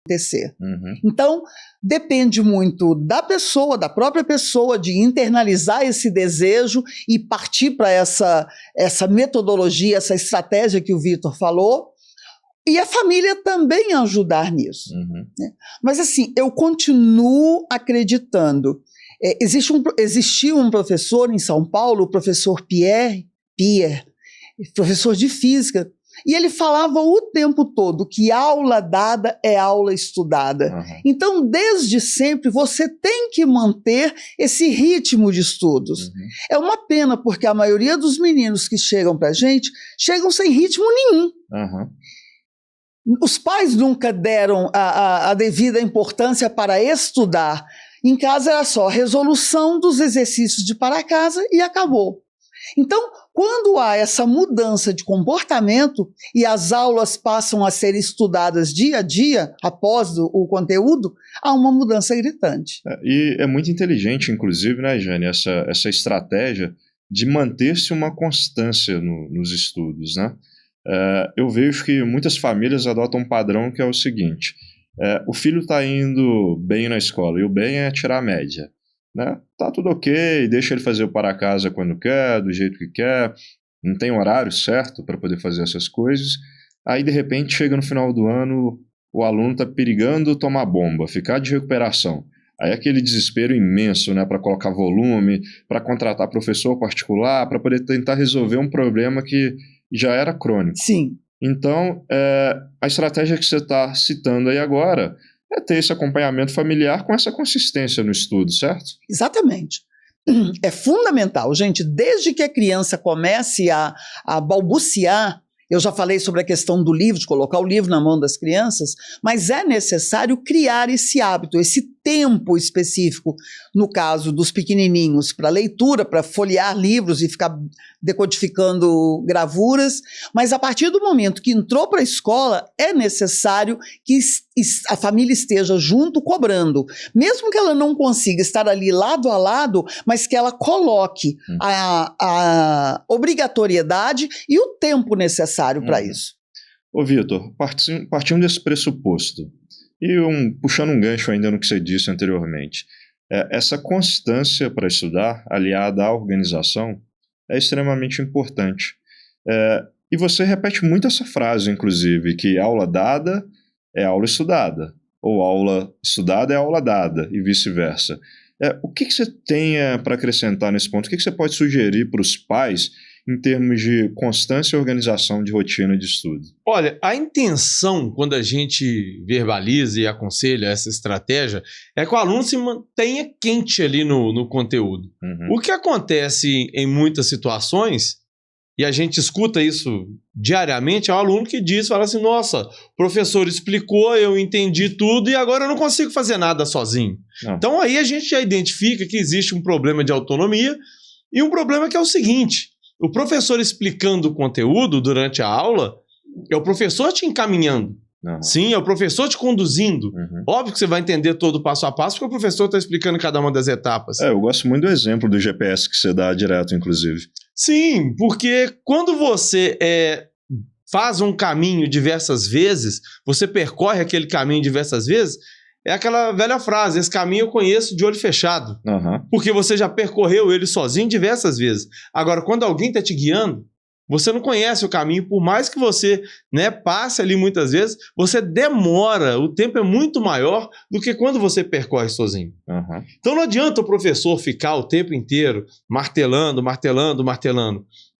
acontecer. Então, depende muito da pessoa, da própria pessoa, de internalizar esse desejo e partir para essa metodologia, essa estratégia que o Vitor falou, e a família também ajudar nisso. Né? Mas assim, eu continuo acreditando. Existiu um professor em São Paulo, o professor Pierre, professor de física, e ele falava o tempo todo que aula dada é aula estudada. Então, desde sempre, você tem que manter esse ritmo de estudos. É uma pena, porque a maioria dos meninos que chegam para a gente, chegam sem ritmo nenhum. Os pais nunca deram a devida importância para estudar. Em casa era só resolução dos exercícios de para casa e acabou. Então, quando há essa mudança de comportamento e as aulas passam a ser estudadas dia a dia, após o conteúdo, há uma mudança gritante. E é muito inteligente, inclusive, né, Jane, essa estratégia de manter-se uma constância nos estudos, né? Eu vejo que muitas famílias adotam um padrão que é o seguinte: o filho está indo bem na escola, e o bem é tirar a média. Né? Tá tudo ok, deixa ele fazer o para casa quando quer, do jeito que quer, não tem horário certo para poder fazer essas coisas. Aí, de repente, chega no final do ano, o aluno está perigando tomar bomba, ficar de recuperação. Aí aquele desespero imenso, né, para colocar volume, para contratar professor particular, para poder tentar resolver um problema que já era crônico. Sim. Então, a estratégia que você está citando aí agora é ter esse acompanhamento familiar com essa consistência no estudo, certo? Exatamente. É fundamental, gente, desde que a criança comece a balbuciar. Eu já falei sobre a questão do livro, de colocar o livro na mão das crianças, mas é necessário criar esse hábito, esse tempo específico, no caso dos pequenininhos, para leitura, para folhear livros e ficar decodificando gravuras, mas a partir do momento que entrou para a escola, é necessário que a família esteja junto cobrando, mesmo que ela não consiga estar ali lado a lado, mas que ela coloque a obrigatoriedade e o tempo necessário para isso. Ô Vitor, partindo desse pressuposto, e puxando um gancho ainda no que você disse anteriormente, essa constância para estudar, aliada à organização, é extremamente importante. E você repete muito essa frase, inclusive, que aula dada é aula estudada, ou aula estudada é aula dada, e vice-versa. O que você tem para acrescentar nesse ponto? O que você pode sugerir para os pais em termos de constância e organização de rotina de estudo? Olha, a intenção, quando a gente verbaliza e aconselha essa estratégia, é que o aluno se mantenha quente ali no conteúdo. O que acontece em muitas situações, e a gente escuta isso diariamente, é o aluno que fala assim: nossa, o professor explicou, eu entendi tudo e agora eu não consigo fazer nada sozinho. Então aí a gente já identifica que existe um problema de autonomia e um problema que é o seguinte: o professor explicando o conteúdo durante a aula, é o professor te encaminhando. Sim, é o professor te conduzindo. Óbvio que você vai entender todo o passo a passo, porque o professor está explicando cada uma das etapas. Eu gosto muito do exemplo do GPS que você dá direto, inclusive. Sim, porque quando você faz um caminho diversas vezes, você percorre aquele caminho diversas vezes, é aquela velha frase: esse caminho eu conheço de olho fechado. Porque você já percorreu ele sozinho diversas vezes. Agora, quando alguém está te guiando, você não conhece o caminho, por mais que você passe ali muitas vezes, você demora, o tempo é muito maior do que quando você percorre sozinho. Então não adianta o professor ficar o tempo inteiro martelando.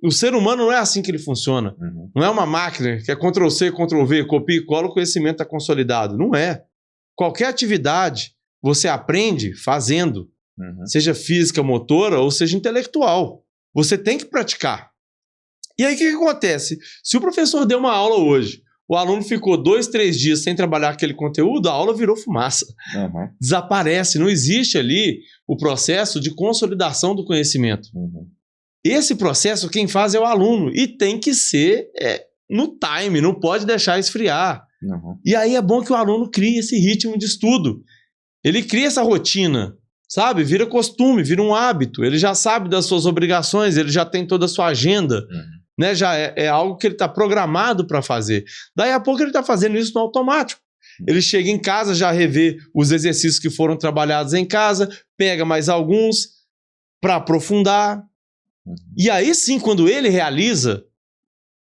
O ser humano não é assim que ele funciona. Não é uma máquina que é Ctrl+C, Ctrl+V, copia e cola, o conhecimento está consolidado. Não é. Qualquer atividade você aprende fazendo, seja física, motora ou seja intelectual. Você tem que praticar. E aí o que acontece? Se o professor deu uma aula hoje, o aluno ficou 2, 3 dias sem trabalhar aquele conteúdo, a aula virou fumaça. Desaparece, não existe ali o processo de consolidação do conhecimento. Esse processo quem faz é o aluno e tem que ser no time, não pode deixar esfriar. E aí é bom que o aluno crie esse ritmo de estudo. Ele cria essa rotina, sabe? Vira costume, vira um hábito. Ele já sabe das suas obrigações, ele já tem toda a sua agenda. Já é algo que ele está programado para fazer. Daí a pouco ele está fazendo isso no automático. Ele chega em casa, já revê os exercícios que foram trabalhados em casa, pega mais alguns para aprofundar. E aí sim, quando ele realiza,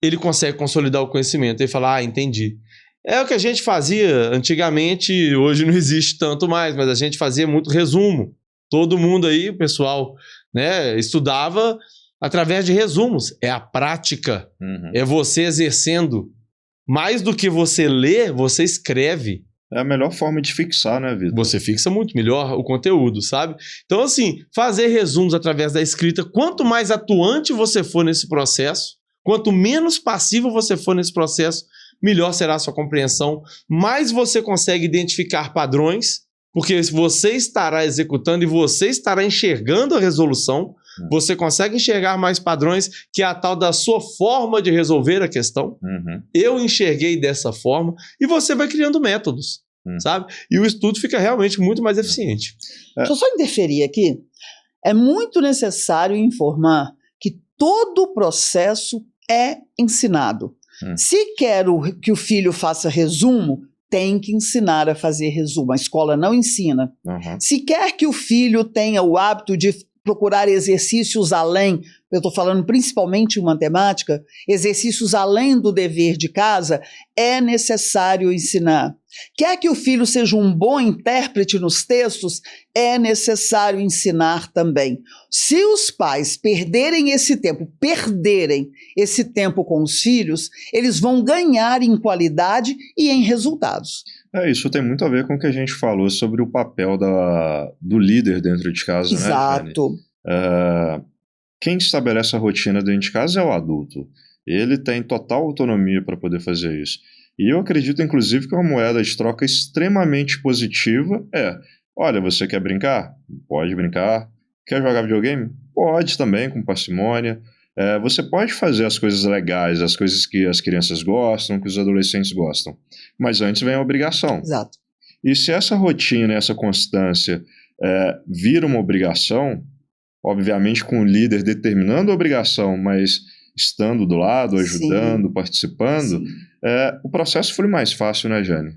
ele consegue consolidar o conhecimento. Ele fala, entendi. É o que a gente fazia antigamente, hoje não existe tanto mais, mas a gente fazia muito resumo. Todo mundo aí, o pessoal, né, estudava através de resumos. É a prática. É você exercendo. Mais do que você lê, você escreve. É a melhor forma de fixar, né, Vitor? Você fixa muito melhor o conteúdo, sabe? Então, assim, fazer resumos através da escrita, quanto mais atuante você for nesse processo, quanto menos passivo você for nesse processo, melhor será a sua compreensão, mais você consegue identificar padrões, porque você estará executando e você estará enxergando a resolução, você consegue enxergar mais padrões, que é a tal da sua forma de resolver a questão. Eu enxerguei dessa forma, e você vai criando métodos, sabe? E o estudo fica realmente muito mais eficiente. Deixa eu só interferir aqui. É muito necessário informar que todo o processo é ensinado. Se quero que o filho faça resumo, tem que ensinar a fazer resumo. A escola não ensina. Se quer que o filho tenha o hábito de procurar exercícios além, eu estou falando principalmente em matemática, exercícios além do dever de casa, é necessário ensinar. Quer que o filho seja um bom intérprete nos textos, é necessário ensinar também. Se os pais perderem esse tempo com os filhos, eles vão ganhar em qualidade e em resultados. Isso tem muito a ver com o que a gente falou sobre o papel do líder dentro de casa, Exato. né, Jane? Quem estabelece a rotina dentro de casa é o adulto. Ele tem total autonomia para poder fazer isso. E eu acredito, inclusive, que uma moeda de troca extremamente positiva olha, você quer brincar? Pode brincar. Quer jogar videogame? Pode também, com parcimônia. Você pode fazer as coisas legais, as coisas que as crianças gostam, que os adolescentes gostam. Mas antes vem a obrigação. Exato. E se essa rotina, essa constância vira uma obrigação, obviamente com o líder determinando a obrigação, mas estando do lado, ajudando, Sim. participando, o processo foi mais fácil, né, Jane?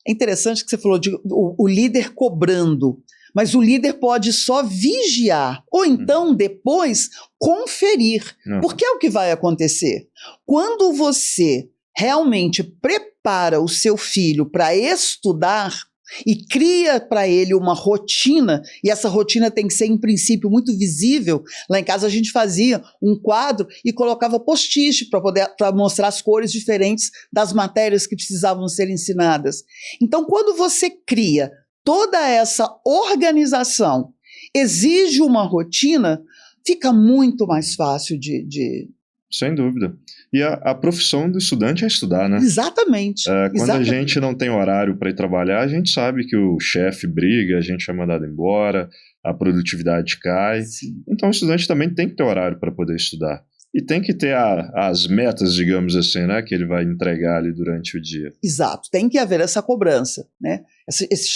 É interessante que você falou de o líder cobrando, mas o líder pode só vigiar, ou então depois conferir. Porque é o que vai acontecer. Quando você realmente prepara o seu filho para estudar e cria para ele uma rotina, e essa rotina tem que ser, em princípio, muito visível. Lá em casa a gente fazia um quadro e colocava post-it para mostrar as cores diferentes das matérias que precisavam ser ensinadas. Então, quando você cria toda essa organização, exige uma rotina, fica muito mais fácil de... Sem dúvida. E a profissão do estudante é estudar, né? Exatamente. Quando a gente não tem horário para ir trabalhar, a gente sabe que o chefe briga, a gente é mandado embora, a produtividade cai. Sim. Então o estudante também tem que ter horário para poder estudar. E tem que ter as metas, digamos assim, né, que ele vai entregar ali durante o dia. Exato. Tem que haver essa cobrança, né? Esse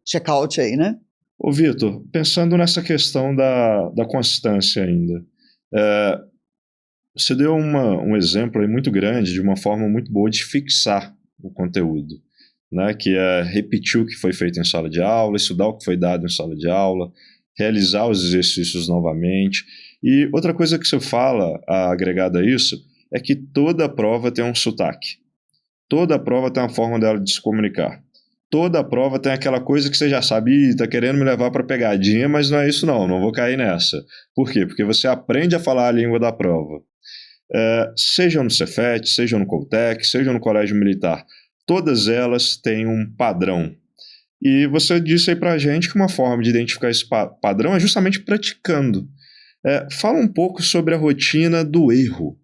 check-out aí, né? Ô Vitor, pensando nessa questão da constância ainda, você deu um exemplo aí muito grande, de uma forma muito boa de fixar o conteúdo, né? Que é repetir o que foi feito em sala de aula, estudar o que foi dado em sala de aula, realizar os exercícios novamente. E outra coisa que você fala, agregada a isso, é que toda prova tem um sotaque. Toda prova tem uma forma dela de se comunicar. Toda prova tem aquela coisa que você já sabe, está querendo me levar para pegadinha, mas não é isso não vou cair nessa. Por quê? Porque você aprende a falar a língua da prova. Seja no Cefet, seja no Coltec, seja no Colégio Militar, todas elas têm um padrão. E você disse aí pra gente que uma forma de identificar esse padrão é justamente praticando. Fala um pouco sobre a rotina do erro.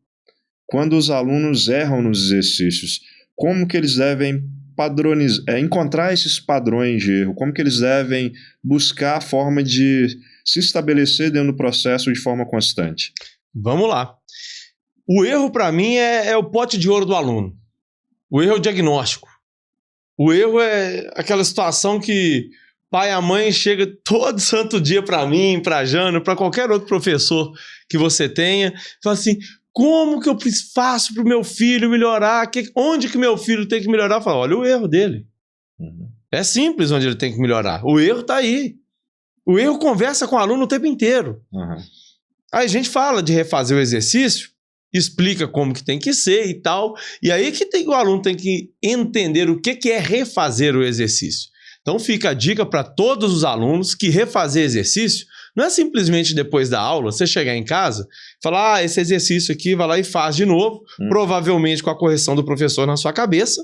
Quando os alunos erram nos exercícios, como que eles devem encontrar esses padrões de erro, como que eles devem buscar a forma de se estabelecer dentro do processo de forma constante? Vamos lá. O erro, para mim, é o pote de ouro do aluno. O erro é o diagnóstico. O erro é aquela situação que pai e a mãe chega todo santo dia para mim, para Jana, para qualquer outro professor que você tenha, e fala assim, como que eu faço para o meu filho melhorar? Onde que meu filho tem que melhorar? Eu falo, olha o erro dele. É simples onde ele tem que melhorar. O erro está aí. O erro conversa com o aluno o tempo inteiro. Aí a gente fala de refazer o exercício, explica como que tem que ser e tal, e aí que o aluno tem que entender o que é refazer o exercício. Então fica a dica para todos os alunos que refazer exercício não é simplesmente depois da aula, você chegar em casa e falar, esse exercício aqui, vai lá e faz de novo, provavelmente com a correção do professor na sua cabeça,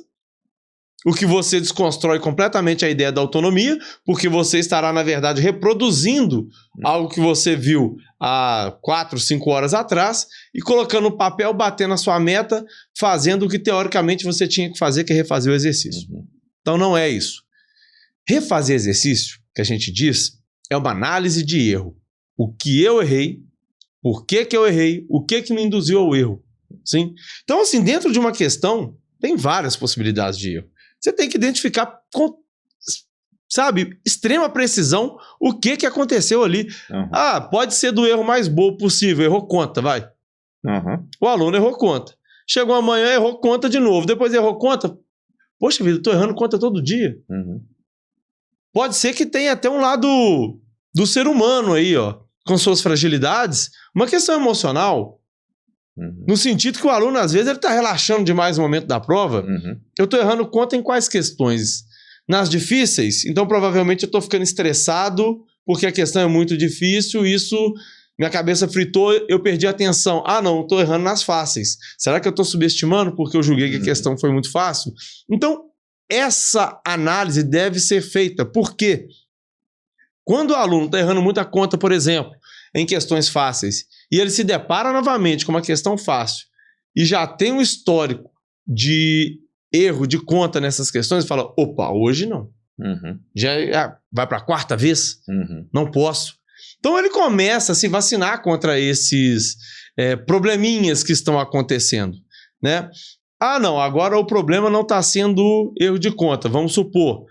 o que você desconstrói completamente a ideia da autonomia, porque você estará, na verdade, reproduzindo algo que você viu há 4, 5 horas atrás e colocando no papel, batendo a sua meta, fazendo o que teoricamente você tinha que fazer, que é refazer o exercício. Então não é isso. Refazer exercício, que a gente diz, é uma análise de erro. O que eu errei, por que que eu errei, o que que me induziu ao erro. Sim? Então, assim, dentro de uma questão, tem várias possibilidades de erro. Você tem que identificar com, sabe, extrema precisão o que que aconteceu ali. Pode ser do erro mais bobo possível, errou conta, vai. O aluno errou conta. Chegou amanhã, errou conta de novo. Depois errou conta. Poxa vida, eu tô errando conta todo dia. Pode ser que tenha até um lado do ser humano aí, ó, com suas fragilidades, uma questão emocional, no sentido que o aluno, às vezes, ele tá relaxando demais no momento da prova. Eu tô errando conta em quais questões? Nas difíceis? Então, provavelmente, eu tô ficando estressado porque a questão é muito difícil, minha cabeça fritou, eu perdi a atenção. Não, eu tô errando nas fáceis. Será que eu tô subestimando porque eu julguei que a questão foi muito fácil? Então, essa análise deve ser feita. Por quê? Quando o aluno está errando muita conta, por exemplo, em questões fáceis, e ele se depara novamente com uma questão fácil, e já tem um histórico de erro de conta nessas questões, ele fala, opa, hoje não. Já vai para a quarta vez? Não posso. Então ele começa a se vacinar contra esses probleminhas que estão acontecendo, né? Não, agora o problema não está sendo erro de conta. Vamos supor,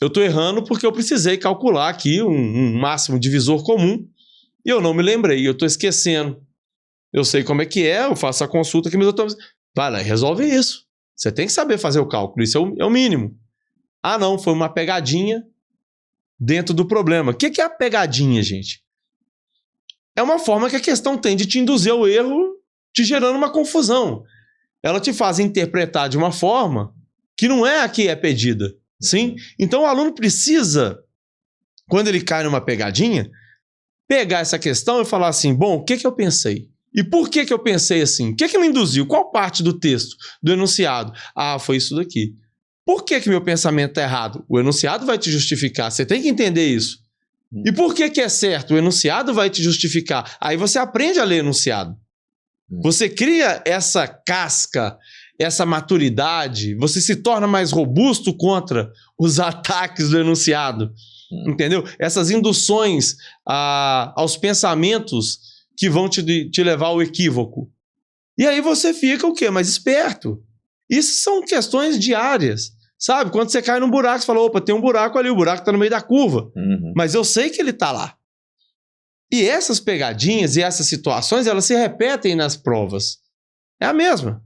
eu estou errando porque eu precisei calcular aqui um máximo divisor comum e eu não me lembrei, eu estou esquecendo. Eu sei como é que eu faço a consulta aqui, mas eu estou... Vai lá e resolve isso. Você tem que saber fazer o cálculo, isso é o mínimo. Não, foi uma pegadinha dentro do problema. O que é a pegadinha, gente? É uma forma que a questão tem de te induzir ao erro, te gerando uma confusão. Ela te faz interpretar de uma forma que não é a que é pedida. Sim? Então o aluno precisa, quando ele cai numa pegadinha, pegar essa questão e falar assim, bom, o que eu pensei? E por que eu pensei assim? O que me induziu? Qual parte do texto, do enunciado? Foi isso daqui. Por que meu pensamento está errado? O enunciado vai te justificar, você tem que entender isso. E por que é certo? O enunciado vai te justificar. Aí você aprende a ler enunciado. Você cria essa casca, essa maturidade, você se torna mais robusto contra os ataques do enunciado, entendeu? Essas induções aos pensamentos que vão te levar ao equívoco. E aí você fica o quê? Mais esperto. Isso são questões diárias, sabe? Quando você cai num buraco, você fala, opa, tem um buraco ali, o buraco está no meio da curva, mas eu sei que ele está lá. E essas pegadinhas e essas situações, elas se repetem nas provas. É a mesma.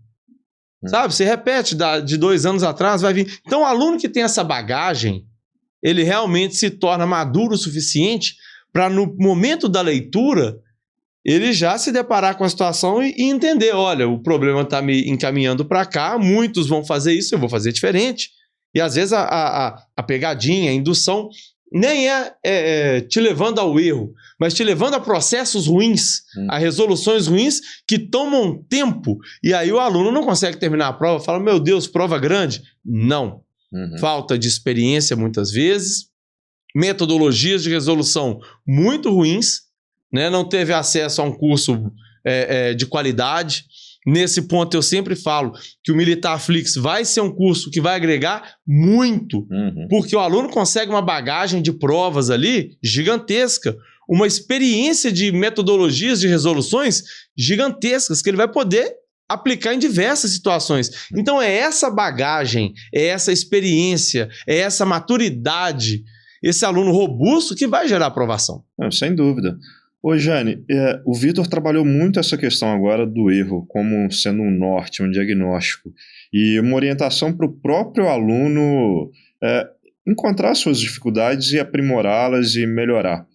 Sabe? Se repete de 2 anos atrás, vai vir. Então, o aluno que tem essa bagagem, ele realmente se torna maduro o suficiente para, no momento da leitura, ele já se deparar com a situação e entender, olha, o problema está me encaminhando para cá, muitos vão fazer isso, eu vou fazer diferente. E, às vezes, a pegadinha, a indução, nem é te levando ao erro, mas te levando a processos ruins, a resoluções ruins que tomam tempo. E aí o aluno não consegue terminar a prova, fala, meu Deus, prova grande. Não. Falta de experiência muitas vezes, metodologias de resolução muito ruins, né? Não teve acesso a um curso de qualidade. Nesse ponto eu sempre falo que o Militar Flix vai ser um curso que vai agregar muito, porque o aluno consegue uma bagagem de provas ali gigantesca, uma experiência de metodologias de resoluções gigantescas que ele vai poder aplicar em diversas situações. Então é essa bagagem, é essa experiência, é essa maturidade, esse aluno robusto que vai gerar aprovação. Sem dúvida. Ô, Jane, o Vitor trabalhou muito essa questão agora do erro como sendo um norte, um diagnóstico, e uma orientação para o próprio aluno encontrar suas dificuldades e aprimorá-las e melhorar.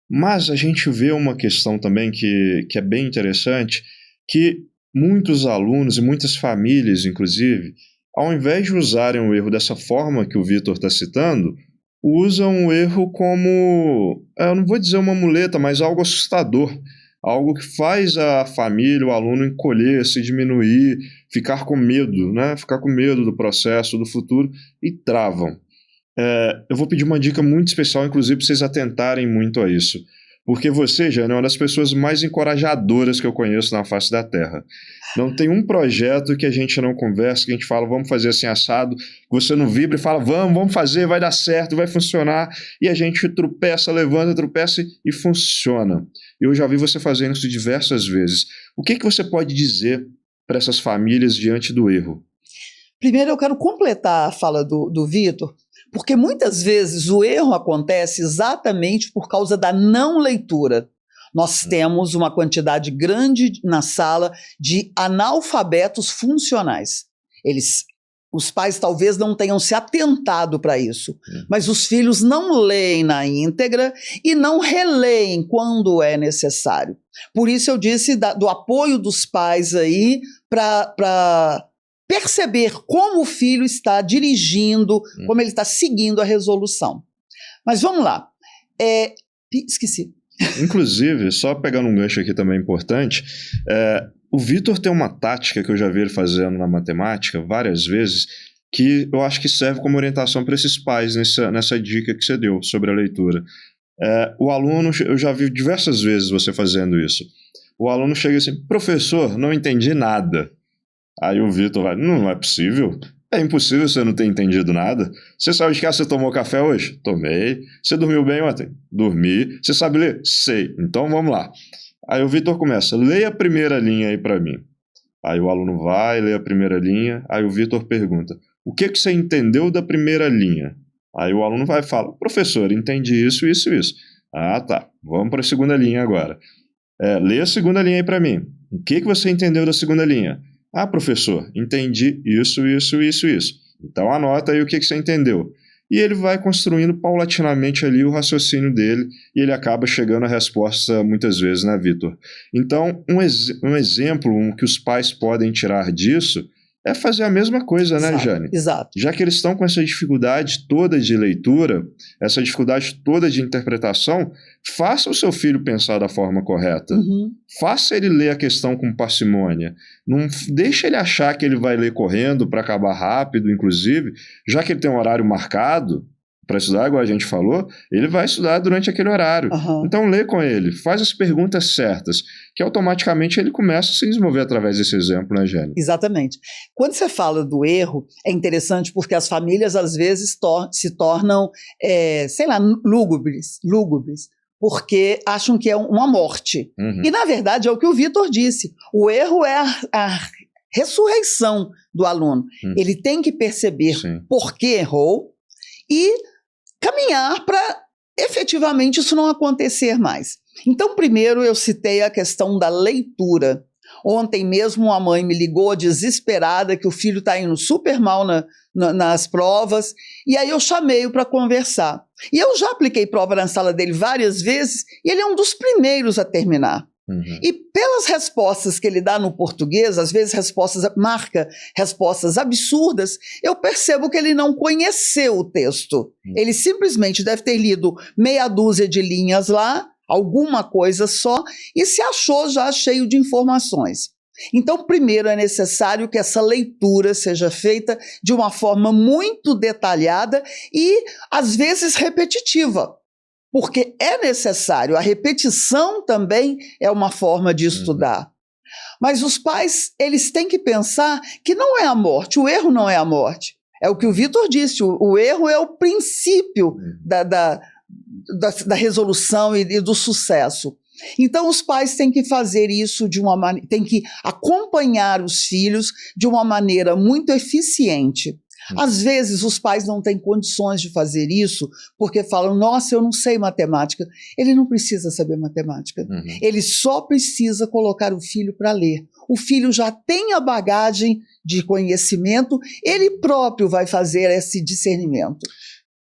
Mas a gente vê uma questão também que é bem interessante, que muitos alunos e muitas famílias, inclusive, ao invés de usarem o erro dessa forma que o Vitor está citando, usam o erro como, eu não vou dizer uma muleta, mas algo assustador, algo que faz a família, o aluno encolher, se diminuir, ficar com medo, né? Ficar com medo do processo, do futuro, e travam. Eu vou pedir uma dica muito especial, inclusive, para vocês atentarem muito a isso. Porque você, Jane, é uma das pessoas mais encorajadoras que eu conheço na face da Terra. Não tem um projeto que a gente não conversa, que a gente fala, vamos fazer assim assado, você não vibra e fala, vamos fazer, vai dar certo, vai funcionar, e a gente tropeça, levanta, tropeça e funciona. Eu já vi você fazendo isso diversas vezes. O que você pode dizer para essas famílias diante do erro? Primeiro, eu quero completar a fala do Vitor, porque muitas vezes o erro acontece exatamente por causa da não leitura. Nós temos uma quantidade grande na sala de analfabetos funcionais. Os pais talvez não tenham se atentado para isso, mas os filhos não leem na íntegra e não releem quando é necessário. Por isso eu disse do apoio dos pais aí para perceber como o filho está dirigindo, como ele está seguindo a resolução. Mas vamos lá. Esqueci. Inclusive, só pegando um gancho aqui também importante, o Vitor tem uma tática que eu já vi ele fazendo na matemática várias vezes, que eu acho que serve como orientação para esses pais nessa dica que você deu sobre a leitura. O aluno, eu já vi diversas vezes você fazendo isso. O aluno chega assim, professor, não entendi nada. Aí o Vitor vai, não é possível. É impossível você não ter entendido nada. Você sabe de que você tomou café hoje? Tomei. Você dormiu bem ontem? Dormi. Você sabe ler? Sei. Então vamos lá. Aí o Vitor começa, leia a primeira linha aí para mim. Aí o aluno vai, lê a primeira linha. Aí o Vitor pergunta, o que você entendeu da primeira linha? Aí o aluno vai e fala, professor, entendi isso, isso, isso. Ah, tá. Vamos para a segunda linha agora. Lê a segunda linha aí para mim. O que você entendeu da segunda linha? Ah, professor, entendi isso, isso, isso, isso. Então anota aí o que você entendeu. E ele vai construindo paulatinamente ali o raciocínio dele e ele acaba chegando à resposta muitas vezes, né, Vitor? Então, um exemplo que os pais podem tirar disso é fazer a mesma coisa, né, Jane? Exato. Já que eles estão com essa dificuldade toda de leitura, essa dificuldade toda de interpretação, faça o seu filho pensar da forma correta. Faça ele ler a questão com parcimônia. Não deixe ele achar que ele vai ler correndo para acabar rápido, inclusive, já que ele tem um horário marcado para estudar, igual a gente falou, ele vai estudar durante aquele horário. Então lê com ele, faz as perguntas certas, que automaticamente ele começa a se desenvolver através desse exemplo, né, Jane? Exatamente. Quando você fala do erro, é interessante porque as famílias às vezes se tornam, lúgubres, porque acham que é uma morte. E na verdade é o que o Vitor disse, o erro é a ressurreição do aluno. Ele tem que perceber por que errou e caminhar para efetivamente isso não acontecer mais. Então, primeiro eu citei a questão da leitura. Ontem mesmo a mãe me ligou desesperada que o filho está indo super mal nas provas, e aí eu chamei-o para conversar. E eu já apliquei prova na sala dele várias vezes, e ele é um dos primeiros a terminar. E pelas respostas que ele dá no português, às vezes marca respostas absurdas, eu percebo que ele não conheceu o texto. Ele simplesmente deve ter lido meia dúzia de linhas lá, alguma coisa só, e se achou já cheio de informações. Então, primeiro é necessário que essa leitura seja feita de uma forma muito detalhada e, às vezes, repetitiva. Porque é necessário, a repetição também é uma forma de estudar. Mas os pais, eles têm que pensar que não é a morte, o erro não é a morte. É o que o Vitor disse, o erro é o princípio da resolução e do sucesso. Então os pais têm que fazer isso têm que acompanhar os filhos de uma maneira muito eficiente. Às vezes os pais não têm condições de fazer isso porque falam, nossa, eu não sei matemática. Ele não precisa saber matemática. Ele só precisa colocar o filho para ler. O filho já tem a bagagem de conhecimento, ele próprio vai fazer esse discernimento.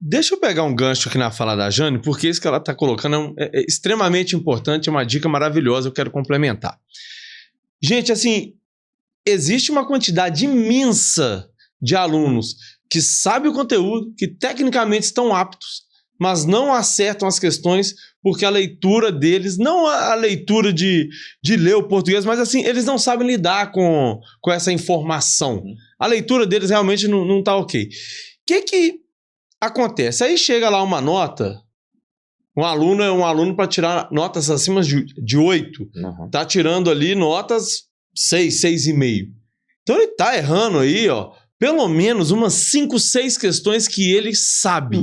Deixa eu pegar um gancho aqui na fala da Jane, porque isso que ela está colocando é extremamente importante, é uma dica maravilhosa, eu quero complementar. Gente, assim, existe uma quantidade imensa de alunos que sabem o conteúdo, que tecnicamente estão aptos, mas não acertam as questões porque a leitura deles, não a leitura de ler o português, mas assim, eles não sabem lidar com essa informação. A leitura deles realmente não está ok. O que acontece? Aí chega lá uma nota, um aluno para tirar notas acima de 8, tá tirando ali notas 6, 6,5. Então ele tá errando aí, ó, pelo menos umas 5, 6 questões que ele sabe,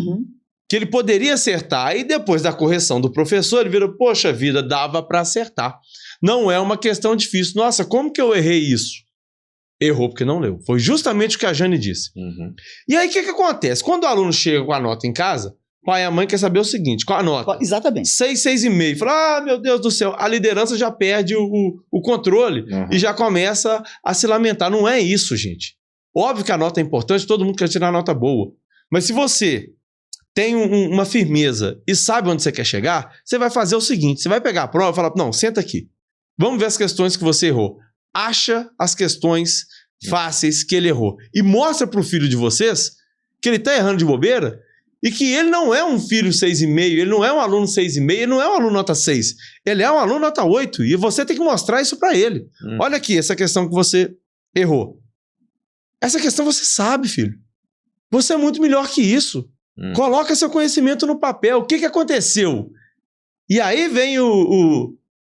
que ele poderia acertar. Aí depois da correção do professor, ele vira, poxa vida, dava para acertar. Não é uma questão difícil. Nossa, como que eu errei isso? Errou porque não leu. Foi justamente o que a Jane disse. E aí o que acontece? Quando o aluno chega com a nota em casa, o pai e a mãe quer saber o seguinte, qual a nota? Exatamente. 6, 6,5. Fala, meu Deus do céu, a liderança já perde o controle e já começa a se lamentar. Não é isso, gente. Óbvio que a nota é importante, todo mundo quer tirar a nota boa. Mas se você tem uma firmeza e sabe onde você quer chegar, você vai fazer o seguinte, você vai pegar a prova e falar, não, senta aqui. Vamos ver as questões que você errou. Acha as questões fáceis que ele errou. E mostra para o filho de vocês que ele está errando de bobeira e que ele não é um filho 6,5, ele não é um aluno 6,5, ele não é um aluno nota 6. Ele é um aluno nota 8 e você tem que mostrar isso para ele. Olha aqui, essa questão que você errou. Essa questão você sabe, filho. Você é muito melhor que isso. Coloca seu conhecimento no papel. O que aconteceu? E aí vem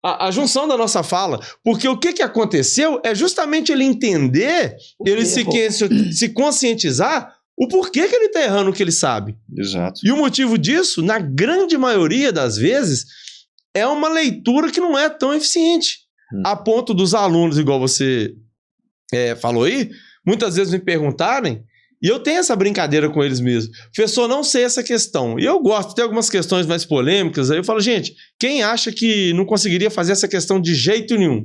a junção da nossa fala, porque o que aconteceu é justamente ele entender, ele se conscientizar o porquê que ele está errando o que ele sabe. Exato. E o motivo disso, na grande maioria das vezes, é uma leitura que não é tão eficiente. A ponto dos alunos, igual você falou aí, muitas vezes me perguntarem, e eu tenho essa brincadeira com eles mesmo. Professor, não sei essa questão. E eu gosto, tem algumas questões mais polêmicas. Aí eu falo, gente, quem acha que não conseguiria fazer essa questão de jeito nenhum?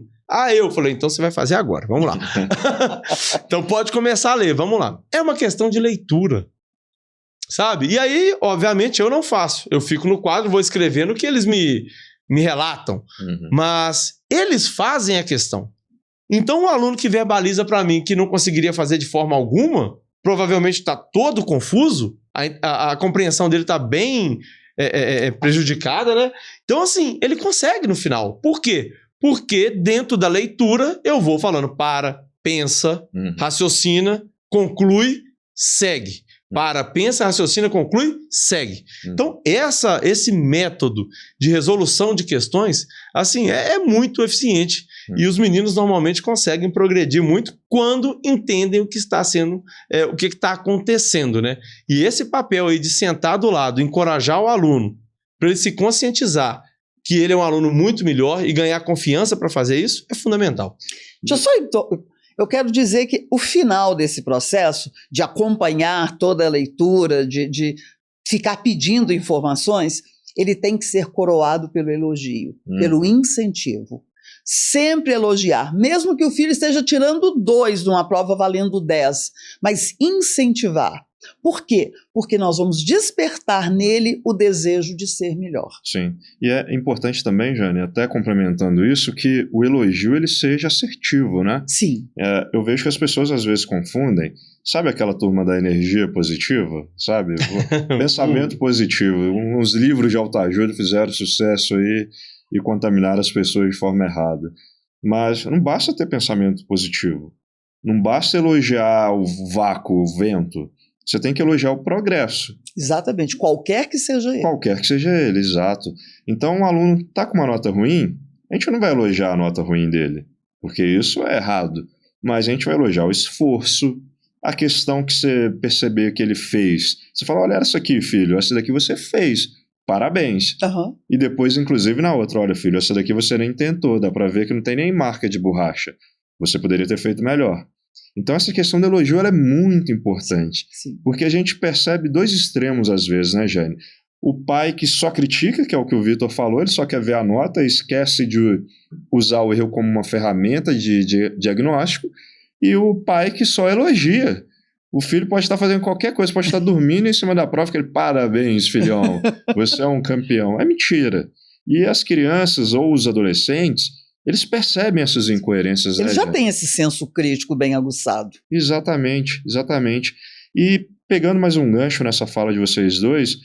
Eu falei, então você vai fazer agora, vamos lá. Então pode começar a ler, vamos lá. É uma questão de leitura, sabe? E aí, obviamente, eu não faço. Eu fico no quadro, vou escrevendo o que eles me relatam. Mas eles fazem a questão. Então um aluno que verbaliza para mim que não conseguiria fazer de forma alguma, provavelmente está todo confuso, a compreensão dele está bem prejudicada, né? Então, assim, ele consegue no final. Por quê? Porque dentro da leitura eu vou falando pensa, raciocina, conclui, segue. Pensa, raciocina, conclui, segue. Então, esse método de resolução de questões, assim, é muito eficiente. E os meninos normalmente conseguem progredir muito quando entendem o que está sendo, o que está acontecendo, né? E esse papel aí de sentar do lado, encorajar o aluno, para ele se conscientizar que ele é um aluno muito melhor e ganhar confiança para fazer isso, é fundamental. Eu quero dizer que o final desse processo de acompanhar toda a leitura, de ficar pedindo informações, ele tem que ser coroado pelo elogio, pelo incentivo. Sempre elogiar, mesmo que o filho esteja tirando 2 numa prova valendo 10, mas incentivar. Por quê? Porque nós vamos despertar nele o desejo de ser melhor. Sim, e é importante também, Jane, até complementando isso, que o elogio ele seja assertivo, né? Sim. Eu vejo que as pessoas às vezes confundem, sabe aquela turma da energia positiva, sabe? Pensamento positivo, uns livros de autoajuda fizeram sucesso aí e contaminaram as pessoas de forma errada. Mas não basta ter pensamento positivo, não basta elogiar o vácuo, o vento. Você tem que elogiar o progresso. Exatamente, qualquer que seja ele. Qualquer que seja ele, exato. Então, um aluno está com uma nota ruim, a gente não vai elogiar a nota ruim dele, porque isso é errado. Mas a gente vai elogiar o esforço, a questão que você perceber que ele fez. Você fala, olha essa aqui, filho, essa daqui você fez, parabéns. E depois, inclusive, na outra, olha, filho, essa daqui você nem tentou, dá para ver que não tem nem marca de borracha. Você poderia ter feito melhor. Então essa questão do elogio ela é muito importante, Sim. porque a gente percebe dois extremos às vezes, né, Jane? O pai que só critica, que é o que o Vitor falou, ele só quer ver a nota, esquece de usar o erro como uma ferramenta de diagnóstico, e o pai que só elogia. O filho pode estar fazendo qualquer coisa, pode estar dormindo em cima da prova, que ele, parabéns, filhão, você é um campeão. É mentira. E as crianças ou os adolescentes, eles percebem essas incoerências. Ele né, já gente? tem esse senso crítico bem aguçado. Exatamente, exatamente. E pegando mais um gancho nessa fala de vocês dois,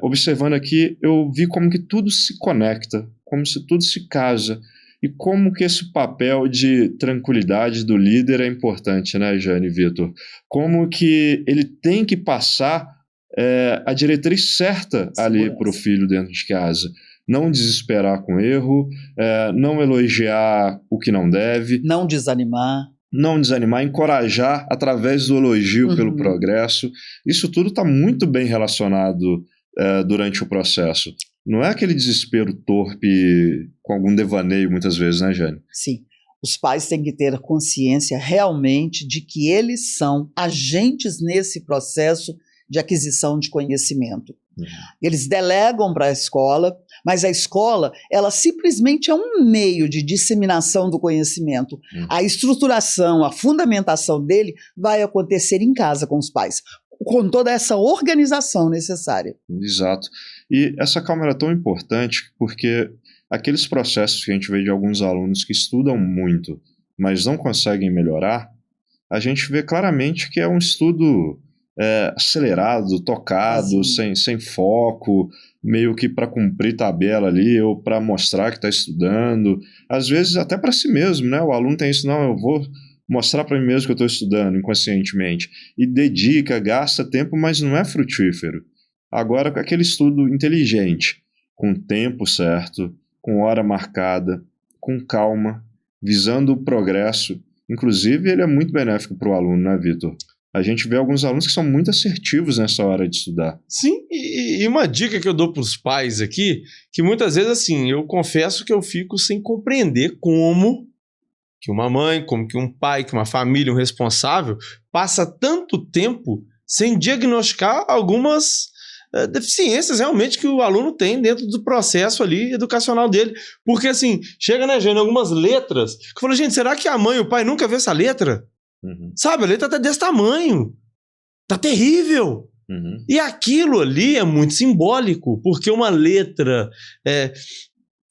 observando aqui, eu vi como que tudo se conecta, como se tudo se casa, e como que esse papel de tranquilidade do líder é importante, né, Jane e Vitor? Como que ele tem que passar a diretriz certa ali para o filho dentro de casa. Não desesperar com erro, não elogiar o que não deve. Não desanimar. Não desanimar, encorajar através do elogio pelo progresso. Isso tudo está muito bem relacionado durante o processo. Não é aquele desespero torpe com algum devaneio muitas vezes, né, Jane? Sim. Os pais têm que ter consciência realmente de que eles são agentes nesse processo de aquisição de conhecimento. Eles delegam para a escola, mas a escola, ela simplesmente é um meio de disseminação do conhecimento. A estruturação, a fundamentação dele vai acontecer em casa com os pais, com toda essa organização necessária. Exato. E essa calma era tão importante porque aqueles processos que a gente vê de alguns alunos que estudam muito, mas não conseguem melhorar, a gente vê claramente que é um estudo acelerado, tocado, sem foco, meio que para cumprir tabela ali, ou para mostrar que está estudando, às vezes até para si mesmo, né? O aluno tem isso, não, eu vou mostrar para mim mesmo que eu estou estudando inconscientemente, e dedica, gasta tempo, mas não é frutífero. Agora, com aquele estudo inteligente, com tempo certo, com hora marcada, com calma, visando o progresso, inclusive ele é muito benéfico para o aluno, né, Vitor? A gente vê alguns alunos que são muito assertivos nessa hora de estudar. Sim, e uma dica que eu dou para os pais aqui, que muitas vezes, assim, eu confesso que eu fico sem compreender como que uma mãe, como que um pai, que uma família, um responsável, passa tanto tempo sem diagnosticar algumas deficiências realmente que o aluno tem dentro do processo ali educacional dele. Porque, assim, chega, né, Jane, algumas letras, que eu falo, gente, será que a mãe e o pai nunca vê essa letra? Sabe, a letra tá desse tamanho. Tá terrível. E aquilo ali é muito simbólico, porque uma letra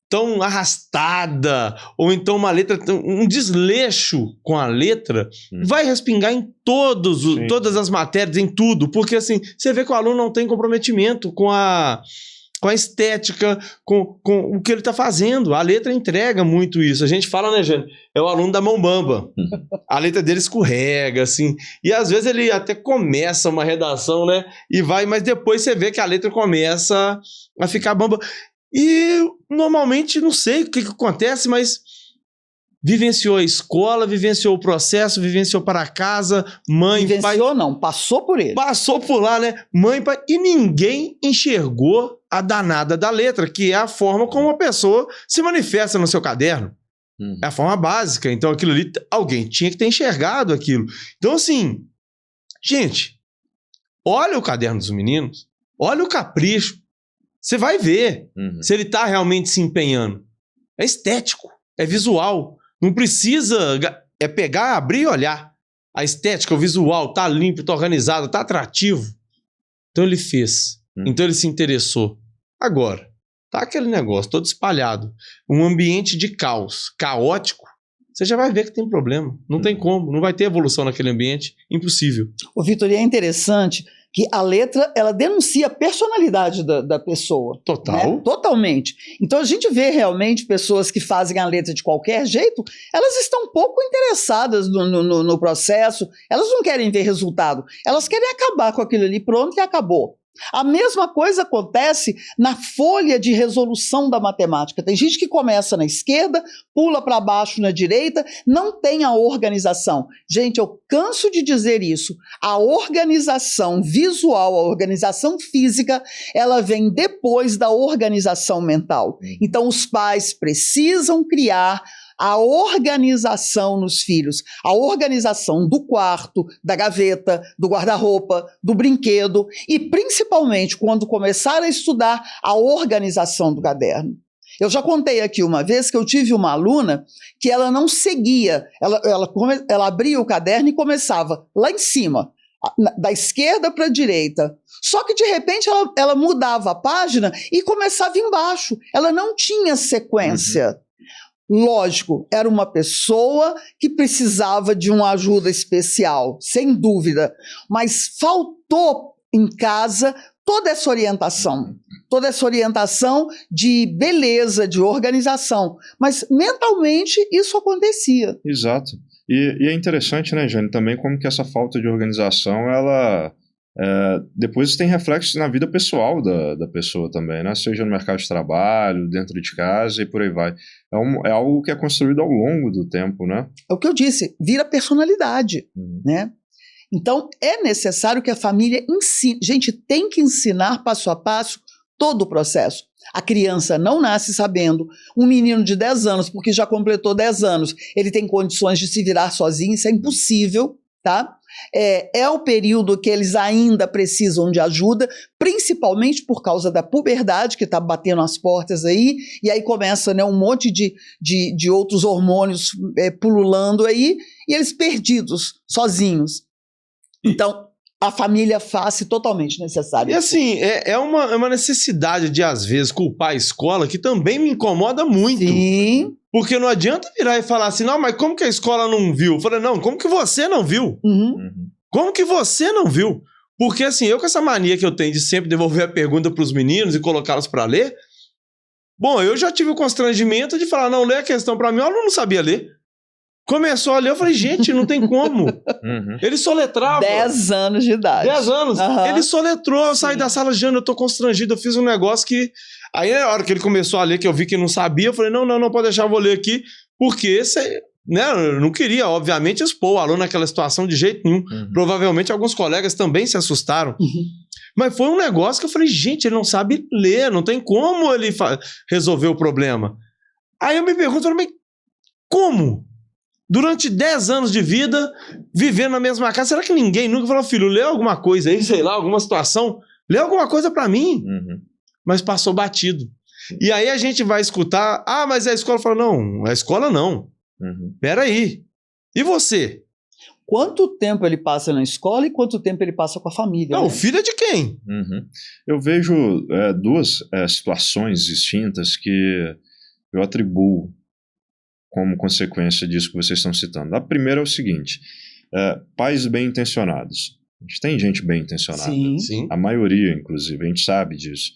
tão arrastada, ou então uma letra, um desleixo com a letra, vai respingar em todas as matérias, em tudo, porque assim, você vê que o aluno não tem comprometimento com a estética, com o que ele está fazendo. A letra entrega muito isso. A gente fala, né, Jane? É o aluno da mão bamba. A letra dele escorrega, assim. E às vezes ele até começa uma redação, né? E vai, mas depois você vê que a letra começa a ficar bamba. E normalmente, não sei o que acontece, mas vivenciou a escola, vivenciou o processo, vivenciou para casa, mãe, pai... Vivenciou não, passou por ele. Passou por lá, né? Mãe, pai... E ninguém enxergou a danada da letra, que é a forma como a pessoa se manifesta no seu caderno. É a forma básica. Então, aquilo ali, alguém tinha que ter enxergado aquilo. Então, assim, gente, olha o caderno dos meninos, olha o capricho. Você vai ver se ele está realmente se empenhando. É estético, é visual. Não precisa pegar, abrir e olhar. A estética, o visual, tá limpo, tá organizado, tá atrativo. Então ele fez. Então ele se interessou. Agora, tá aquele negócio todo espalhado. Um ambiente de caos, caótico. Você já vai ver que tem problema. Não tem como. Não vai ter evolução naquele ambiente. Impossível. O Vitor, é interessante que a letra, ela denuncia a personalidade da pessoa. Total. Né? Totalmente. Então a gente vê realmente pessoas que fazem a letra de qualquer jeito, elas estão pouco interessadas no processo, elas não querem ver resultado, elas querem acabar com aquilo ali, pronto, e acabou. A mesma coisa acontece na folha de resolução da matemática. Tem gente que começa na esquerda, pula para baixo na direita, não tem a organização. Gente, eu canso de dizer isso. A organização visual, a organização física, ela vem depois da organização mental. Então, os pais precisam criar a organização nos filhos, a organização do quarto, da gaveta, do guarda-roupa, do brinquedo e, principalmente, quando começaram a estudar, a organização do caderno. Eu já contei aqui uma vez que eu tive uma aluna que ela não seguia, ela abria o caderno e começava lá em cima, da esquerda para a direita. Só que, de repente, ela mudava a página e começava embaixo. Ela não tinha sequência. Lógico, era uma pessoa que precisava de uma ajuda especial, sem dúvida. Mas faltou em casa toda essa orientação de beleza, de organização. Mas, mentalmente, isso acontecia. Exato. E é interessante, né, Jane, também como que essa falta de organização, ela depois tem reflexos na vida pessoal da pessoa também, né? Seja no mercado de trabalho, dentro de casa e por aí vai. É algo que é construído ao longo do tempo, né? É o que eu disse, vira personalidade, né? Então, é necessário que a família ensine. Gente, tem que ensinar passo a passo todo o processo. A criança não nasce sabendo. Um menino de 10 anos, porque já completou 10 anos, ele tem condições de se virar sozinho, isso é impossível, tá? É o período que eles ainda precisam de ajuda, principalmente por causa da puberdade que está batendo as portas aí, e aí começa, né, um monte de outros hormônios pululando aí, e eles perdidos, sozinhos. Então, a família faz totalmente necessária. E assim, é uma necessidade de, às vezes, culpar a escola que também me incomoda muito. Sim. Porque não adianta virar e falar assim, não, mas como que a escola não viu? Eu falei, não, como que você não viu? Como que você não viu? Porque assim, eu com essa mania que eu tenho de sempre devolver a pergunta para os meninos e colocá-los para ler, bom, eu já tive o constrangimento de falar, não, lê a questão para mim, o aluno não sabia ler. Começou a ler, eu falei, gente, não tem como. Ele soletrava. 10 anos de idade. 10 anos. Ele soletrou, eu saí da sala, Jana, eu tô constrangido, eu fiz um negócio que... Aí, na hora que ele começou a ler, que eu vi que não sabia, eu falei, não, pode deixar, eu vou ler aqui, porque né, eu não queria, obviamente, expor o aluno naquela situação de jeito nenhum. Provavelmente, alguns colegas também se assustaram. Mas foi um negócio que eu falei, gente, ele não sabe ler, não tem como ele resolver o problema. Aí eu me pergunto, mas como? Durante 10 anos de vida, vivendo na mesma casa, será que ninguém nunca falou, filho, lê alguma coisa aí, sei lá, alguma situação, lê alguma coisa pra mim? Mas passou batido. E aí a gente vai escutar, mas a escola fala, não, a escola não. Peraí. E você? Quanto tempo ele passa na escola e quanto tempo ele passa com a família? Não, né? o filho é de quem? Eu vejo duas situações distintas que eu atribuo como consequência disso que vocês estão citando. A primeira é o seguinte, pais bem-intencionados. A gente tem gente bem-intencionada. Sim. A maioria, inclusive, a gente sabe disso.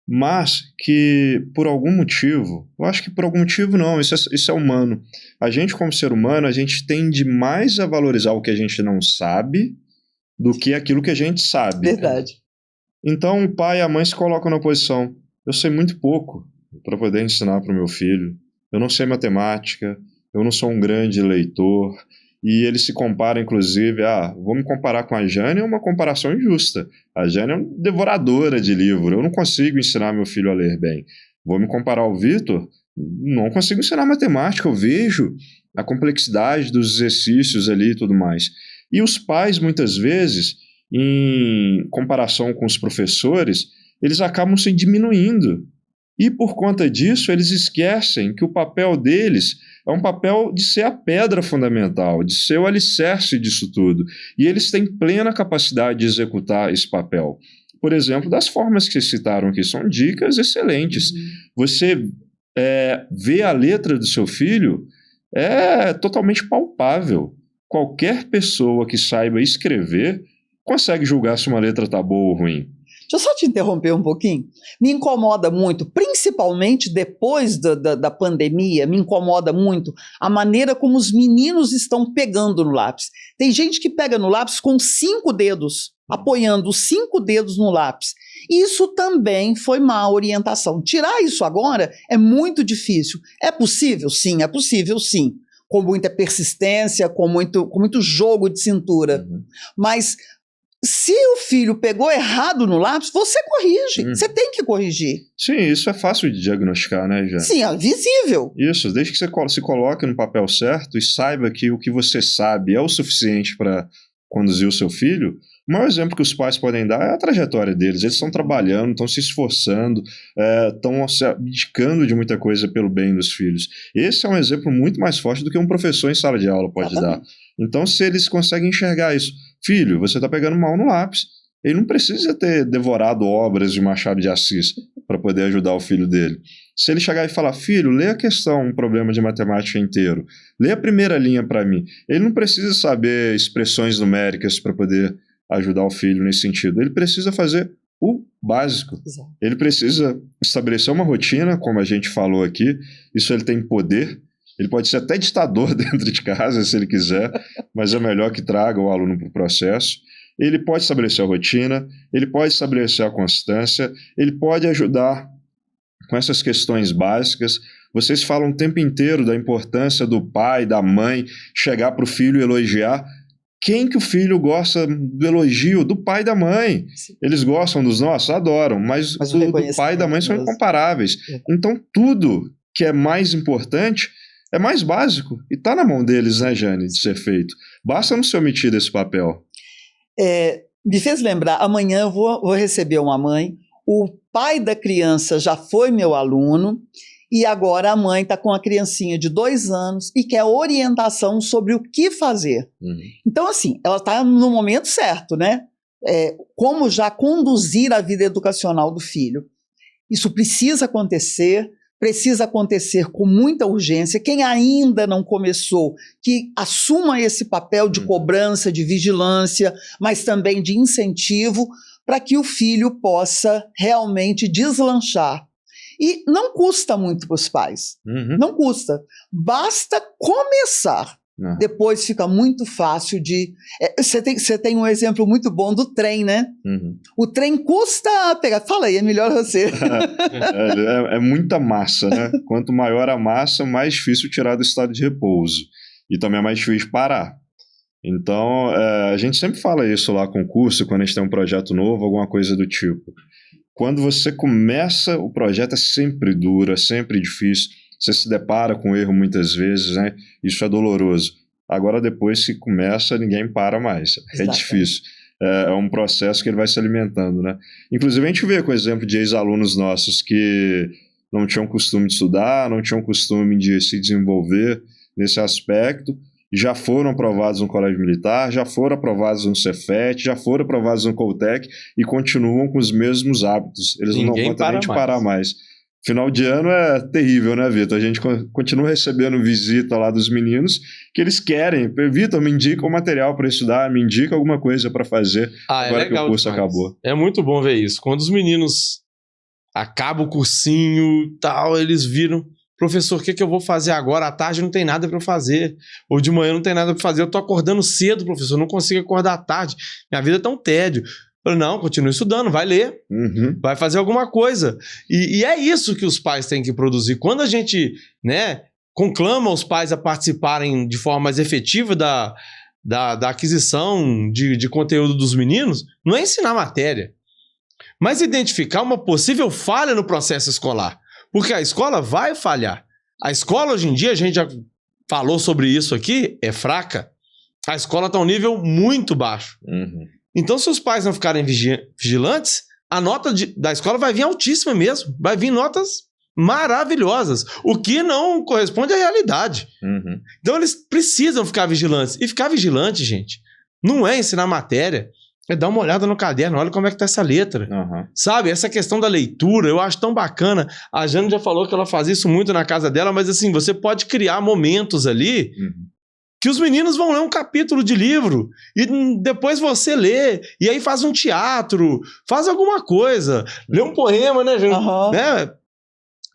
Mas que, por algum motivo, eu acho que por algum motivo não, isso é humano. A gente, como ser humano, a gente tende mais a valorizar o que a gente não sabe do que aquilo que a gente sabe. Verdade. Então, o pai e a mãe se colocam na posição, eu sei muito pouco para poder ensinar para o meu filho. Eu não sei matemática, eu não sou um grande leitor, e ele se compara, inclusive, vou me comparar com a Jane, é uma comparação injusta. A Jane é uma devoradora de livro, eu não consigo ensinar meu filho a ler bem. Vou me comparar ao Vitor, não consigo ensinar matemática, eu vejo a complexidade dos exercícios ali e tudo mais. E os pais, muitas vezes, em comparação com os professores, eles acabam se diminuindo. E por conta disso, eles esquecem que o papel deles é um papel de ser a pedra fundamental, de ser o alicerce disso tudo. E eles têm plena capacidade de executar esse papel. Por exemplo, das formas que vocês citaram aqui, são dicas excelentes. Você vê a letra do seu filho, é totalmente palpável. Qualquer pessoa que saiba escrever consegue julgar se uma letra está boa ou ruim. Deixa eu só te interromper um pouquinho. Me incomoda muito, principalmente depois da pandemia, me incomoda muito a maneira como os meninos estão pegando no lápis. Tem gente que pega no lápis com 5 dedos, apoiando os 5 dedos no lápis. Isso também foi má orientação. Tirar isso agora é muito difícil. É possível? Sim, é possível, sim. Com muita persistência, com muito jogo de cintura. Mas Se o filho pegou errado no lápis, você corrige. Você tem que corrigir. Sim, isso é fácil de diagnosticar, né, Jane? Sim, é visível. Isso, desde que você se coloque no papel certo e saiba que o que você sabe é o suficiente para conduzir o seu filho. O maior exemplo que os pais podem dar é a trajetória deles. Eles estão trabalhando, estão se esforçando, estão se abdicando de muita coisa pelo bem dos filhos. Esse é um exemplo muito mais forte do que um professor em sala de aula pode dar. Então, se eles conseguem enxergar isso, filho, você está pegando mal no lápis. Ele não precisa ter devorado obras de Machado de Assis para poder ajudar o filho dele. Se ele chegar e falar, filho, lê a questão, um problema de matemática inteiro, lê a primeira linha para mim. Ele não precisa saber expressões numéricas para poder ajudar o filho nesse sentido. Ele precisa fazer o básico. Exato. Ele precisa estabelecer uma rotina, como a gente falou aqui. Isso ele tem poder. Ele pode ser até ditador dentro de casa, se ele quiser, mas é melhor que traga o aluno para o processo. Ele pode estabelecer a rotina, ele pode estabelecer a constância, ele pode ajudar com essas questões básicas. Vocês falam o tempo inteiro da importância do pai, da mãe, chegar para o filho e elogiar. Quem que o filho gosta do elogio? Do pai e da mãe. Sim. Eles gostam dos nossos? Adoram, mas do pai e da mãe são incomparáveis. Então tudo que é mais importante é mais básico. E está na mão deles, né, Jane, de ser feito. Basta não se omitir desse papel. Me fez lembrar, amanhã eu vou receber uma mãe, o pai da criança já foi meu aluno, e agora a mãe está com a criancinha de 2 anos e quer orientação sobre o que fazer. Então, assim, ela está no momento certo, né? Como já conduzir a vida educacional do filho. Isso precisa acontecer com muita urgência. Quem ainda não começou, que assuma esse papel de cobrança, de vigilância, mas também de incentivo, para que o filho possa realmente deslanchar. E não custa muito para os pais. Não custa. Basta começar. Depois fica muito fácil de... Você tem um exemplo muito bom do trem, né? O trem custa pegar... Fala aí, é melhor você. É muita massa, né? Quanto maior a massa, mais difícil tirar do estado de repouso. E também é mais difícil parar. Então, a gente sempre fala isso lá com o curso, quando a gente tem um projeto novo, alguma coisa do tipo. Quando você começa, o projeto é sempre duro, é sempre difícil. Você se depara com erro muitas vezes, né? Isso é doloroso. Agora, depois que começa, ninguém para mais. É difícil. É um processo que ele vai se alimentando, né? Inclusive, a gente vê com o exemplo de ex-alunos nossos que não tinham costume de estudar, não tinham costume de se desenvolver nesse aspecto, já foram aprovados no Colégio Militar, já foram aprovados no Cefet, já foram aprovados no Coltec e continuam com os mesmos hábitos. Eles não vão nem de parar mais. Final de ano é terrível, né, Vitor? A gente continua recebendo visita lá dos meninos que eles querem. Vitor, me indica o material para estudar, me indica alguma coisa para fazer agora que o curso acabou. É muito bom ver isso. Quando os meninos acabam o cursinho e tal, eles viram, professor, o que eu vou fazer agora? À tarde não tem nada para eu fazer. Ou de manhã não tem nada para fazer. Eu tô acordando cedo, professor, não consigo acordar à tarde. Minha vida tá um tédio. Eu falei, não, continue estudando, vai ler, vai fazer alguma coisa. E é isso que os pais têm que produzir. Quando a gente, né, conclama os pais a participarem de forma mais efetiva da aquisição de conteúdo dos meninos, não é ensinar matéria, mas identificar uma possível falha no processo escolar. Porque a escola vai falhar. A escola, hoje em dia, a gente já falou sobre isso aqui, é fraca. A escola está a um nível muito baixo. Então, se os pais não ficarem vigilantes, a nota da escola vai vir altíssima mesmo. Vai vir notas maravilhosas, o que não corresponde à realidade. Então, eles precisam ficar vigilantes. E ficar vigilante, gente, não é ensinar matéria, é dar uma olhada no caderno, olha como é que tá essa letra. Sabe, essa questão da leitura, eu acho tão bacana. A Jane já falou que ela faz isso muito na casa dela, mas assim, você pode criar momentos ali que os meninos vão ler um capítulo de livro e depois você lê, e aí faz um teatro, faz alguma coisa, lê um poema, né, gente? Né?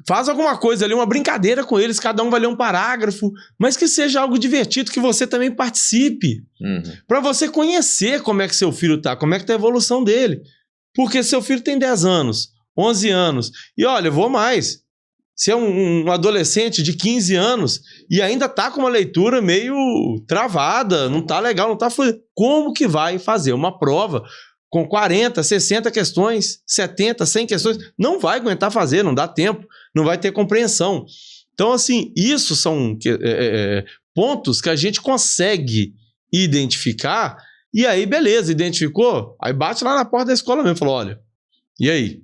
Faz alguma coisa ali, uma brincadeira com eles, cada um vai ler um parágrafo, mas que seja algo divertido, que você também participe, para você conhecer como é que seu filho tá, como é que tá a evolução dele. Porque seu filho tem 10 anos, 11 anos, e olha, eu vou mais. Você é um adolescente de 15 anos e ainda tá com uma leitura meio travada, não tá legal, não tá fluindo. Como que vai fazer uma prova com 40, 60 questões, 70, 100 questões? Não vai aguentar fazer, não dá tempo, não vai ter compreensão. Então, assim, isso são pontos que a gente consegue identificar e aí, beleza, identificou, aí bate lá na porta da escola mesmo e fala, olha, e aí?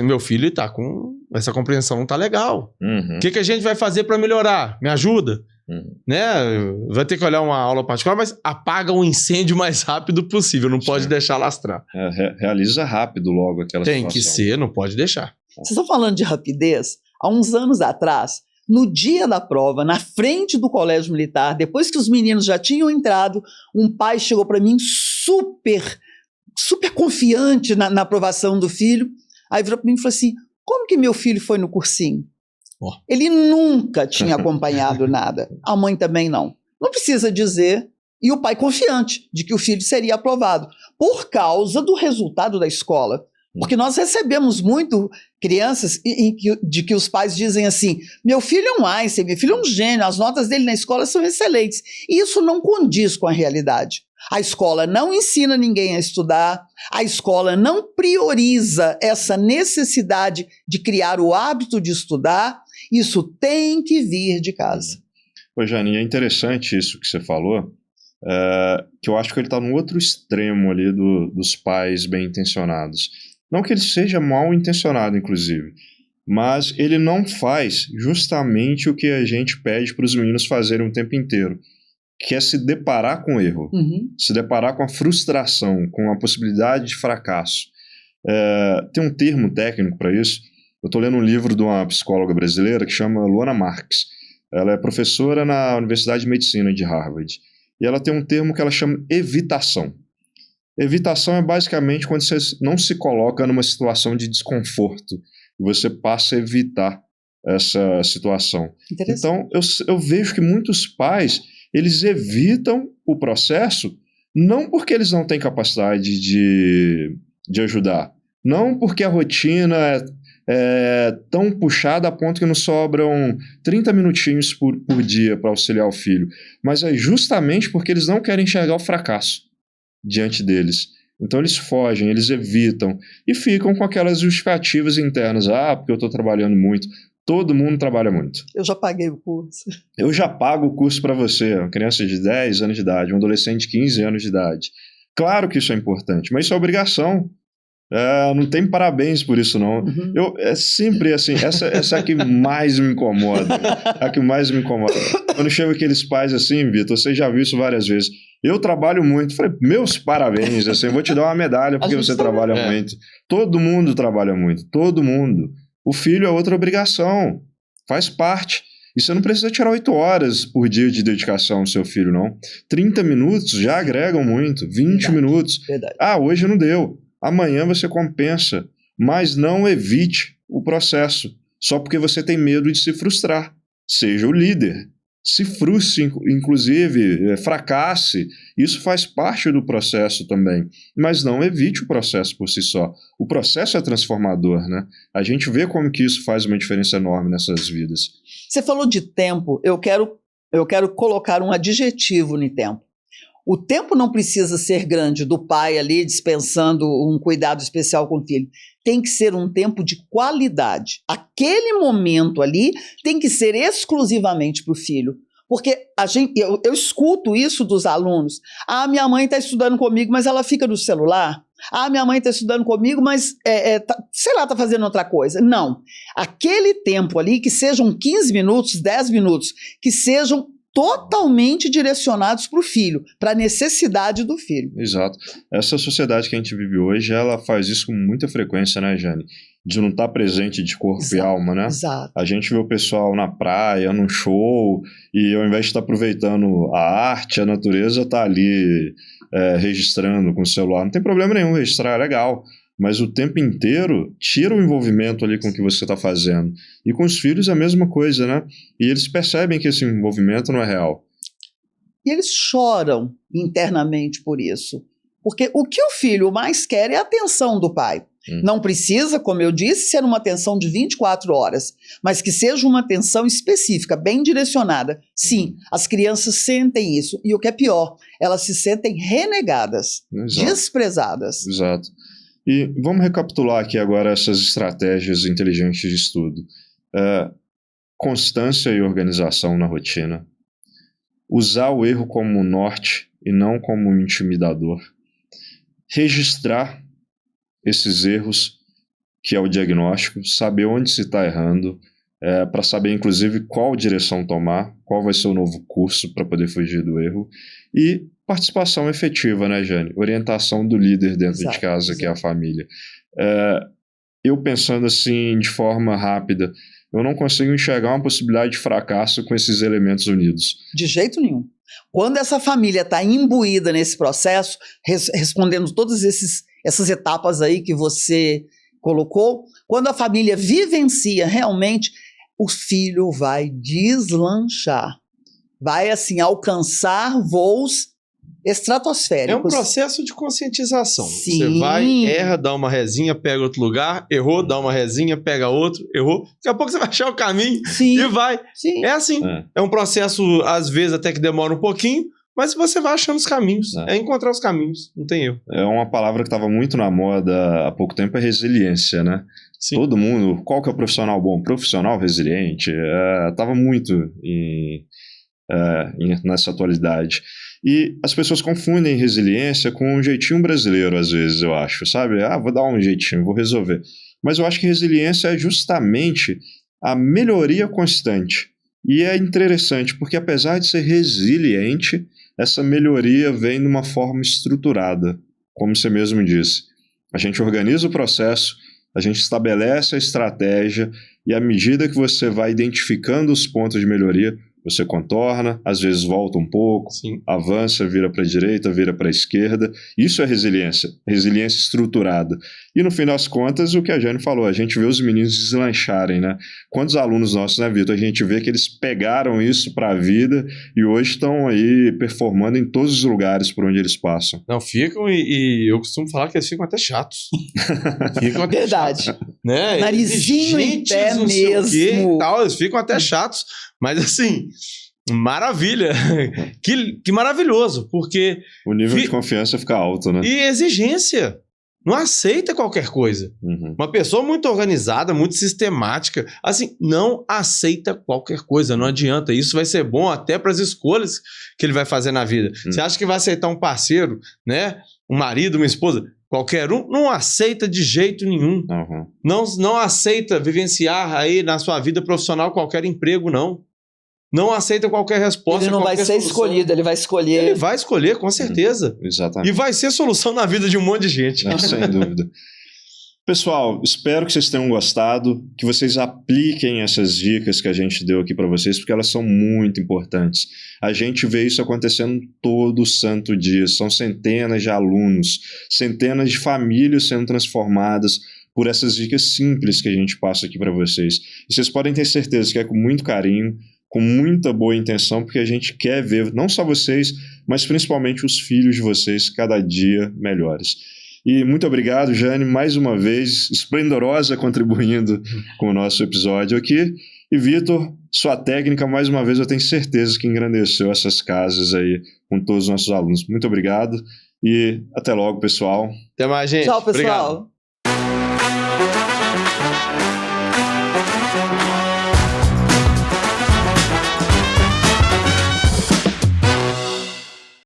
Meu filho tá com... Essa compreensão não tá legal. O que a gente vai fazer para melhorar? Me ajuda? Né? Vai ter que olhar uma aula particular, mas apaga o incêndio o mais rápido possível, não pode deixar lastrar. Realiza rápido logo aquela situação. Tem que ser, não pode deixar. Vocês estão falando de rapidez? Há uns anos atrás, no dia da prova, na frente do colégio militar, depois que os meninos já tinham entrado, um pai chegou para mim super confiante na aprovação do filho. Aí virou para mim e falou assim, como que meu filho foi no cursinho? Ele nunca tinha acompanhado nada. A mãe também não. Não precisa dizer. E o pai confiante de que o filho seria aprovado por causa do resultado da escola. Porque nós recebemos muito crianças de que os pais dizem assim, meu filho é um Einstein, meu filho é um gênio, as notas dele na escola são excelentes. E isso não condiz com a realidade. A escola não ensina ninguém a estudar, a escola não prioriza essa necessidade de criar o hábito de estudar, isso tem que vir de casa. Ô, Jane, é interessante isso que você falou, que eu acho que ele está no outro extremo ali dos pais bem-intencionados. Não que ele seja mal intencionado, inclusive, mas ele não faz justamente o que a gente pede para os meninos fazerem o tempo inteiro, que é se deparar com o erro, se deparar com a frustração, com a possibilidade de fracasso. Tem um termo técnico para isso. Eu estou lendo um livro de uma psicóloga brasileira que chama Luana Marques. Ela é professora na Universidade de Medicina de Harvard. E ela tem um termo que ela chama evitação. Evitação é basicamente quando você não se coloca numa situação de desconforto e você passa a evitar essa situação. Então, eu vejo que muitos pais, eles evitam o processo não porque eles não têm capacidade de ajudar, não porque a rotina é tão puxada a ponto que não sobram 30 minutinhos por dia para auxiliar o filho, mas é justamente porque eles não querem enxergar o fracasso diante deles. Então eles fogem, eles evitam e ficam com aquelas justificativas internas. Porque eu estou trabalhando muito. Todo mundo trabalha muito. Eu já paguei o curso. Eu já pago o curso para você, uma criança de 10 anos de idade, um adolescente de 15 anos de idade. Claro que isso é importante, mas isso é obrigação. Não tem parabéns por isso, não. É sempre assim, essa é a que mais me incomoda. A que mais me incomoda. Quando chega aqueles pais assim, Vitor, você já viu isso várias vezes. Eu trabalho muito. Falei, meus parabéns, assim, eu vou te dar uma medalha porque você trabalha muito. Todo mundo trabalha muito, todo mundo. O filho é outra obrigação, faz parte. E você não precisa tirar 8 horas por dia de dedicação ao seu filho, não. 30 minutos já agregam muito, 20 minutos. Verdade. Hoje não deu. Amanhã você compensa, mas não evite o processo, só porque você tem medo de se frustrar. Seja o líder, se frustre, inclusive, fracasse. Isso faz parte do processo também, mas não evite o processo por si só. O processo é transformador, né? A gente vê como que isso faz uma diferença enorme nessas vidas. Você falou de tempo, eu quero colocar um adjetivo no tempo. O tempo não precisa ser grande do pai ali dispensando um cuidado especial com o filho. Tem que ser um tempo de qualidade. Aquele momento ali tem que ser exclusivamente para o filho. Porque eu escuto isso dos alunos. Minha mãe está estudando comigo, mas ela fica no celular. Minha mãe está estudando comigo, mas, sei lá, está fazendo outra coisa. Não. Aquele tempo ali, que sejam 15 minutos, 10 minutos, que sejam totalmente direcionados para o filho, para a necessidade do filho. Exato. Essa sociedade que a gente vive hoje, ela faz isso com muita frequência, né, Jane? De não estar presente de corpo e alma, né? Exato. A gente vê o pessoal na praia, num show, e ao invés de estar aproveitando a arte, a natureza, está ali registrando com o celular. Não tem problema nenhum, registrar é legal. Mas o tempo inteiro tira o envolvimento ali com o que você está fazendo. E com os filhos é a mesma coisa, né? E eles percebem que esse envolvimento não é real. E eles choram internamente por isso. Porque o que o filho mais quer é a atenção do pai. Não precisa, como eu disse, ser uma atenção de 24 horas, mas que seja uma atenção específica, bem direcionada. Sim, as crianças sentem isso. E o que é pior, elas se sentem renegadas, desprezadas. Exato. E vamos recapitular aqui agora essas estratégias inteligentes de estudo. Constância e organização na rotina. Usar o erro como norte e não como um intimidador. Registrar esses erros, que é o diagnóstico, saber onde se está errando, para saber, inclusive, qual direção tomar, qual vai ser o novo curso para poder fugir do erro. E participação efetiva, né, Jane? Orientação do líder dentro de casa, que é a família. Eu pensando assim, de forma rápida, eu não consigo enxergar uma possibilidade de fracasso com esses elementos unidos. De jeito nenhum. Quando essa família está imbuída nesse processo, respondendo todas essas etapas aí que você colocou, quando a família vivencia realmente, o filho vai deslanchar. Vai, assim, alcançar voos estratosféricos. É um processo de conscientização. Sim. Você vai, erra, dá uma rezinha, pega outro lugar, errou, dá uma rezinha, pega outro, errou. Daqui a pouco você vai achar o caminho Sim. e vai. Sim. É assim. É um processo, às vezes, até que demora um pouquinho, mas você vai achando os caminhos. É encontrar os caminhos, não tem erro. É uma palavra que estava muito na moda há pouco tempo, é resiliência, né? Sim. Todo mundo, qual que é o profissional bom? Profissional resiliente. Estava muito nessa atualidade. E as pessoas confundem resiliência com um jeitinho brasileiro, às vezes, eu acho, sabe? Vou dar um jeitinho, vou resolver. Mas eu acho que resiliência é justamente a melhoria constante. E é interessante, porque apesar de ser resiliente, essa melhoria vem de uma forma estruturada, como você mesmo disse. A gente organiza o processo, a gente estabelece a estratégia, e à medida que você vai identificando os pontos de melhoria, você contorna, às vezes volta um pouco, Sim. avança, vira para a direita, vira para a esquerda. Isso é resiliência estruturada. E no fim das contas, o que a Jane falou, a gente vê os meninos deslancharem, né? Quantos alunos nossos, né, Vitor? A gente vê que eles pegaram isso para a vida e hoje estão aí performando em todos os lugares por onde eles passam. Não, ficam e eu costumo falar que eles ficam até chatos. Ficam até Verdade. chatos, né? Narizinho em pé não sei o quê mesmo. e tal, eles ficam até chatos, mas assim, maravilha. Que maravilhoso, porque... O nível de confiança fica alto, né? E exigência. Não aceita qualquer coisa. Uhum. Uma pessoa muito organizada, muito sistemática, assim, não aceita qualquer coisa, não adianta. Isso vai ser bom até para as escolhas que ele vai fazer na vida. Você acha que vai aceitar um parceiro, né? Um marido, uma esposa, qualquer um, não aceita de jeito nenhum. Uhum. Não aceita vivenciar aí na sua vida profissional qualquer emprego, não. Não aceita qualquer resposta. Ele não vai ser escolhido, ele vai escolher. Ele vai escolher, com certeza. Exatamente. E vai ser solução na vida de um monte de gente. Sem dúvida. Pessoal, espero que vocês tenham gostado, que vocês apliquem essas dicas que a gente deu aqui para vocês, porque elas são muito importantes. A gente vê isso acontecendo todo santo dia. São centenas de alunos, centenas de famílias sendo transformadas por essas dicas simples que a gente passa aqui para vocês. E vocês podem ter certeza que é com muito carinho, com muita boa intenção, porque a gente quer ver não só vocês, mas principalmente os filhos de vocês cada dia melhores. E muito obrigado, Jane, mais uma vez, esplendorosa contribuindo com o nosso episódio aqui. E Vitor, sua técnica, mais uma vez, eu tenho certeza que engrandeceu essas casas aí com todos os nossos alunos. Muito obrigado e até logo, pessoal. Até mais, gente. Tchau, pessoal. Obrigado.